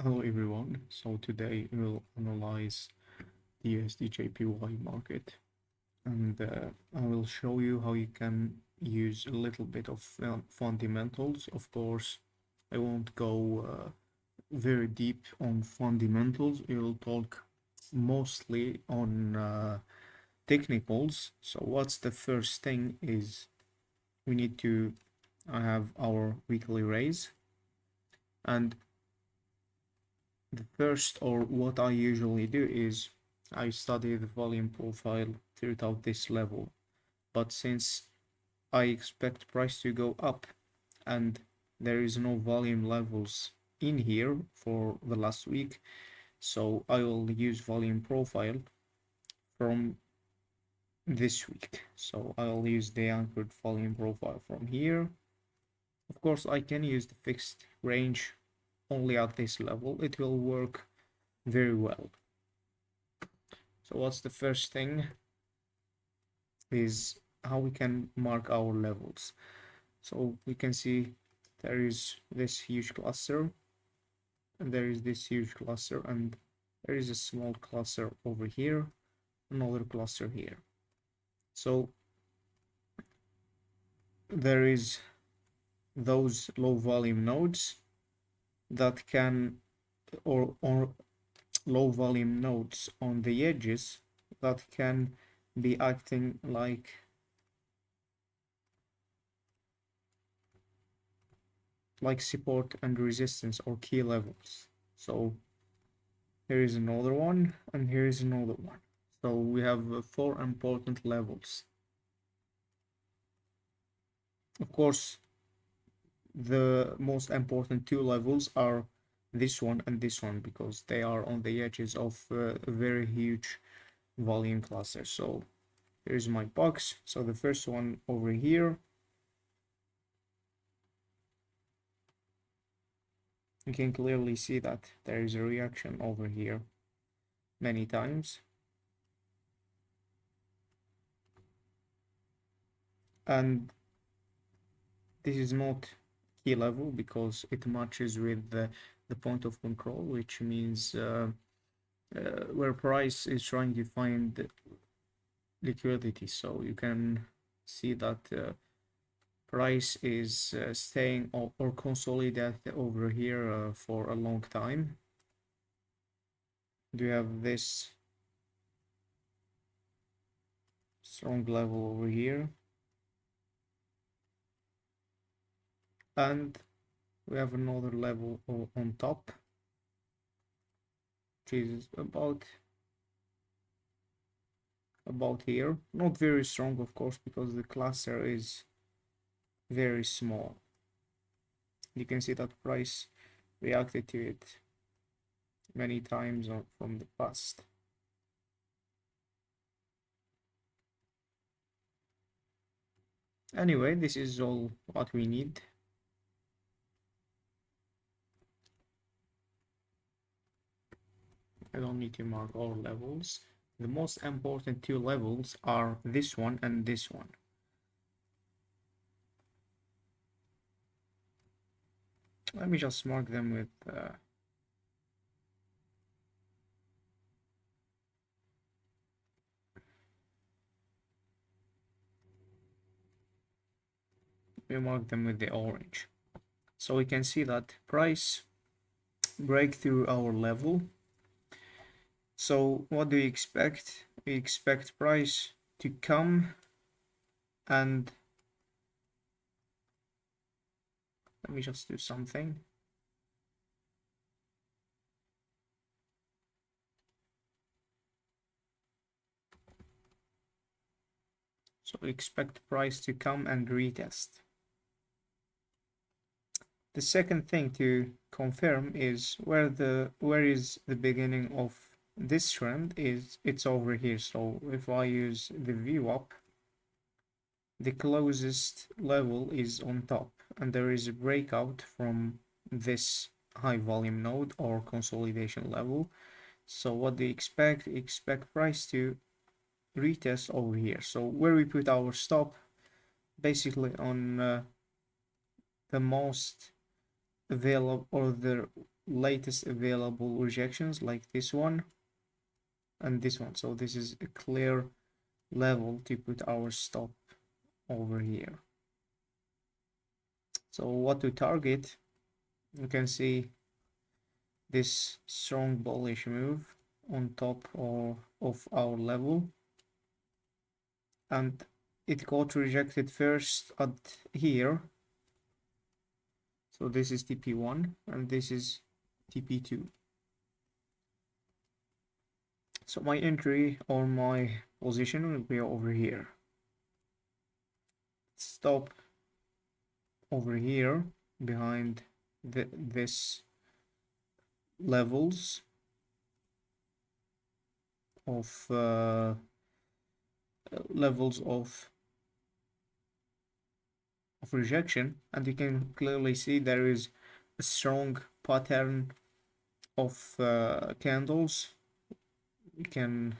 Hello everyone. So today we'll analyze the USDJPY market, and I will show you how you can use a little bit of fundamentals. Of course, I won't go very deep on fundamentals. We will talk mostly on technicals. So what's the first thing is we need to have our weekly raise, and the first, or what I usually do, is I study the volume profile throughout this level. But since I expect price to go up and there is no volume levels in here for the last week, so I will use volume profile from this week. So I'll use the anchored volume profile from here. Of course, I can use the fixed range only at this level. It will work very well. So what's the first thing is how we can mark our levels. So we can see there is this huge cluster, and there is this huge cluster, and there is a small cluster over here, another cluster here. So there is those low volume nodes that can, or low volume nodes on the edges that can be acting like support and resistance or key levels. So here is another one, and here is another one. So we have four important levels. Of course, the most important two levels are this one and this one, because they are on the edges of a very huge volume cluster. So here's my box. So the first one over here, you can clearly see that there is a reaction over here many times. And this is not key level because it matches with the point of control, which means where price is trying to find liquidity. So you can see that price is staying or consolidated over here for a long time. Do you have this strong level over here, and we have another level on top, which is about here. Not very strong, of course, because the cluster is very small. You can see that price reacted to it many times from the past. Anyway, this is all what we need. I don't need to mark all levels. The most important two levels are this one and this one. Let me just mark them with we mark them with the orange. So we can see that price break through our level. So what do we expect? We expect price to come and let me just do something. So we expect price to come and retest. The second thing to confirm is where is the beginning of this trend is. It's over here. So if I use the VWAP, the closest level is on top, and there is a breakout from this high volume node or consolidation level. So what do you expect? Expect price to retest over here. So where we put our stop, basically on the most available, or the latest available rejections like this one and this one. So this is a clear level to put our stop over here. So what to target, you can see this strong bullish move on top of our level, and it got rejected first at here. So this is TP1 and this is TP2. So my entry or my position will be over here. Stop over here behind this levels of rejection, and you can clearly see there is a strong pattern of candles. You can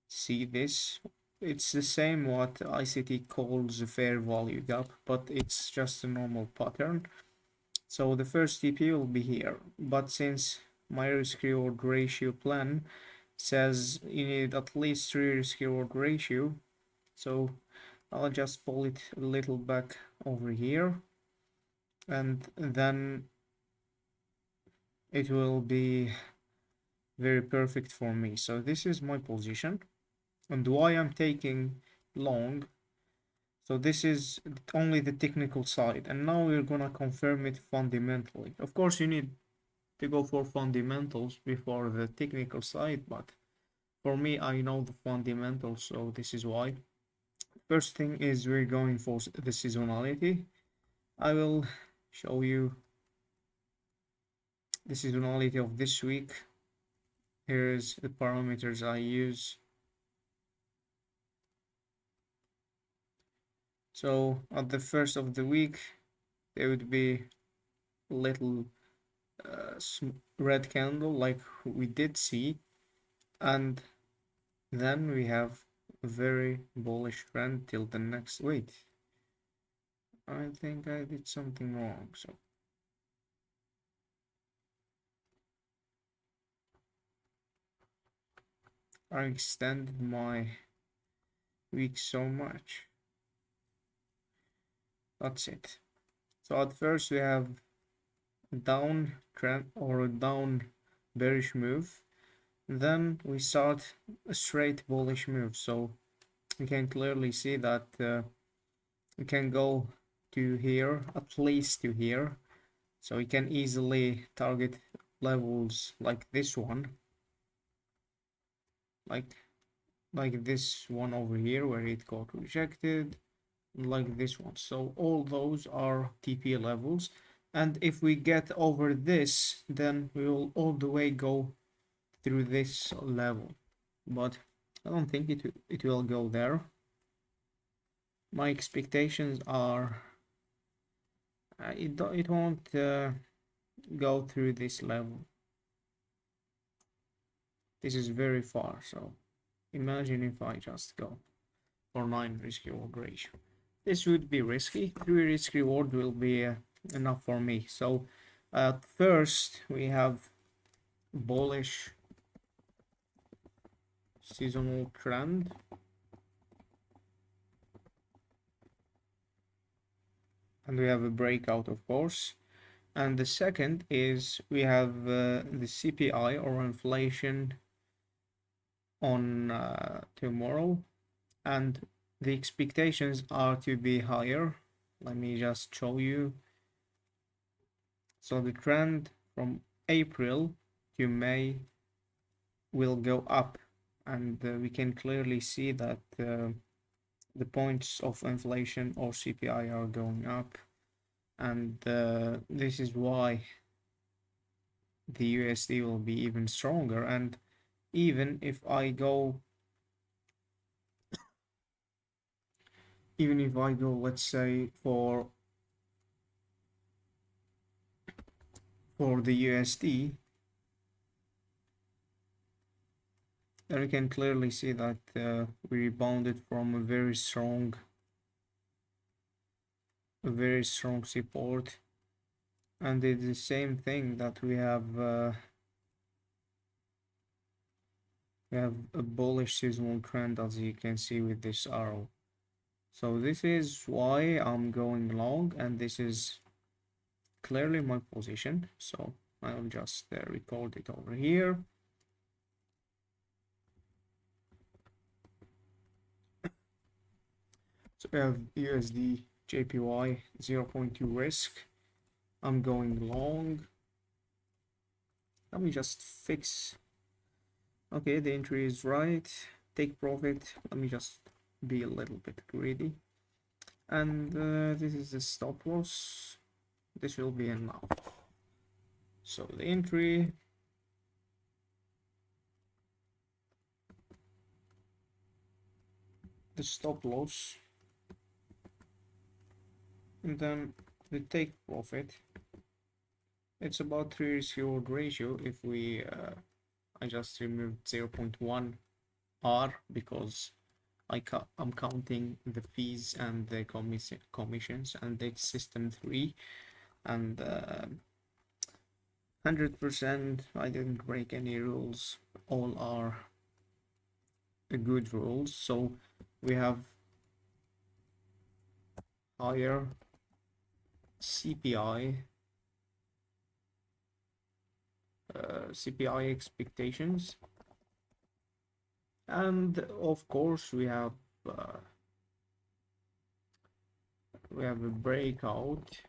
see this. It's the same what ICT calls a fair value gap, but it's just a normal pattern. So the first TP will be here, but since my risk reward ratio plan says you need at least 3 risk reward ratio, so I'll just pull it a little back over here, and then it will be very perfect for me. So this is my position, and why I'm taking long. So this is only the technical side, and now we're gonna confirm it fundamentally. Of course, you need to go for fundamentals before the technical side, but for me, I know the fundamentals, so this is why. First thing is we're going for the seasonality. I will show you the seasonality of this week. Here's the parameters I use. So at the first of the week, there would be a little red candle like we did see, and then we have a very bullish trend till the next. Wait, I think I did something wrong. So I extended my week so much. That's it. So at first we have a down trend or a down bearish move, then we start a straight bullish move. So you can clearly see that we can go to here, at least to here, so we can easily target levels like this one, like this one over here where it got rejected, like this one. So all those are TP levels, and if we get over this, then we will all the way go through this level, but I don't think it will go there. My expectations are it won't go through this level. This is very far, so imagine if I just go for 9 risk reward ratio. This would be risky. 3 risk reward will be enough for me. So at first we have bullish seasonal trend, and we have a breakout, of course. And the second is we have the CPI or inflation on tomorrow, and the expectations are to be higher. Let me just show you. So the trend from April to May will go up, and we can clearly see that the points of inflation or CPI are going up, and this is why the USD will be even stronger. And even if I go let's say for the USD, then we can clearly see that we rebounded from a very strong support, and it's the same thing that we have a bullish seasonal trend, as you can see with this arrow. So this is why I'm going long, and this is clearly my position. So I'll just record it over here. So we have USD JPY 0.2 risk. I'm going long. Let me just fix. Okay, the entry is right. Take profit. Let me just be a little bit greedy. And this is the stop loss. This will be enough. So the entry. The stop loss. And then the take profit. It's about 3 risk reward ratio. If we I just removed 0.1 R because I'm counting the fees and the commissions, and it's system 3, and 100% I didn't break any rules. All are good rules. So we have higher CPI CPI expectations, and of course we have a breakout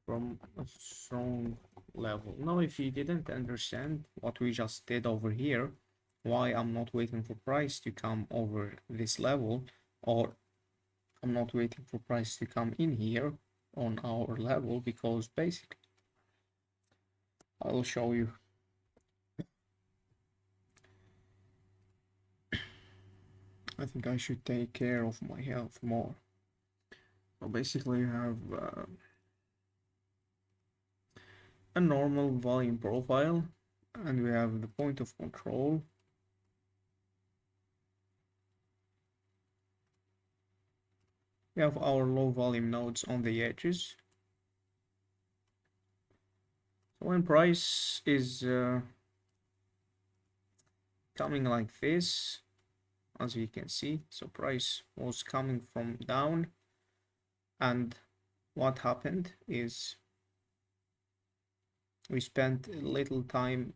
from a strong level. Now, if you didn't understand what we just did over here, why I'm not waiting for price to come over this level, or I'm not waiting for price to come in here on our level, because basically I'll show you. I think I should take care of my health more. So basically you have a normal volume profile, and we have the point of control. We have our low volume nodes on the edges. So when price is coming like this, as you can see, so price was coming from down, and what happened is we spent a little time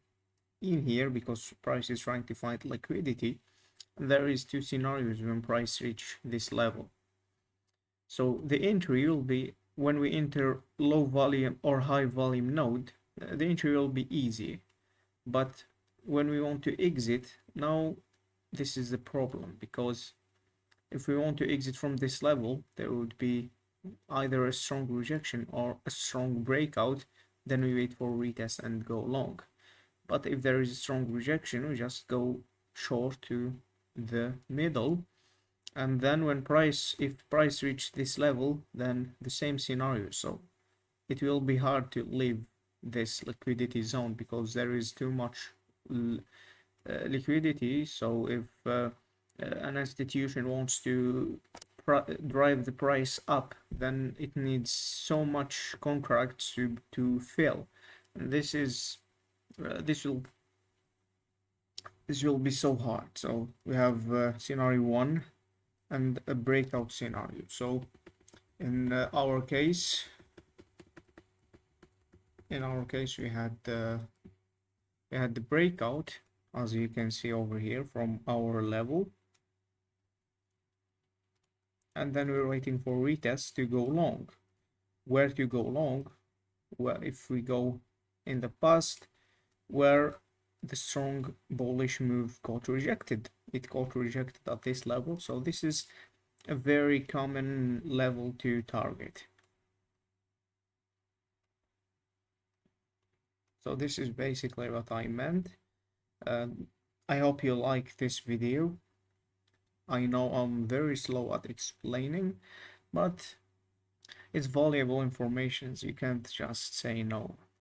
in here because price is trying to find liquidity. There is two scenarios when price reach this level. So the entry will be when we enter low volume or high volume node, the entry will be easy. But when we want to exit, now this is the problem, because if we want to exit from this level, there would be either a strong rejection or a strong breakout. Then we wait for retest and go long. But if there is a strong rejection, we just go short to the middle. And then when if price reach this level, then the same scenario. So it will be hard to leave this liquidity zone because there is too much liquidity. So if an institution wants to drive the price up, then it needs so much contracts to fill. And this will be so hard. So we have scenario 1 and a breakout scenario. So in our case we had the breakout, as you can see over here, from our level, and then we're waiting for retest to go long. Where to go long? Well, if we go in the past, where the strong bullish move got rejected, it got rejected at this level. So this is a very common level to target. So this is basically what I meant. I hope you like this video. I know I'm very slow at explaining, but it's valuable information, so you can't just say no.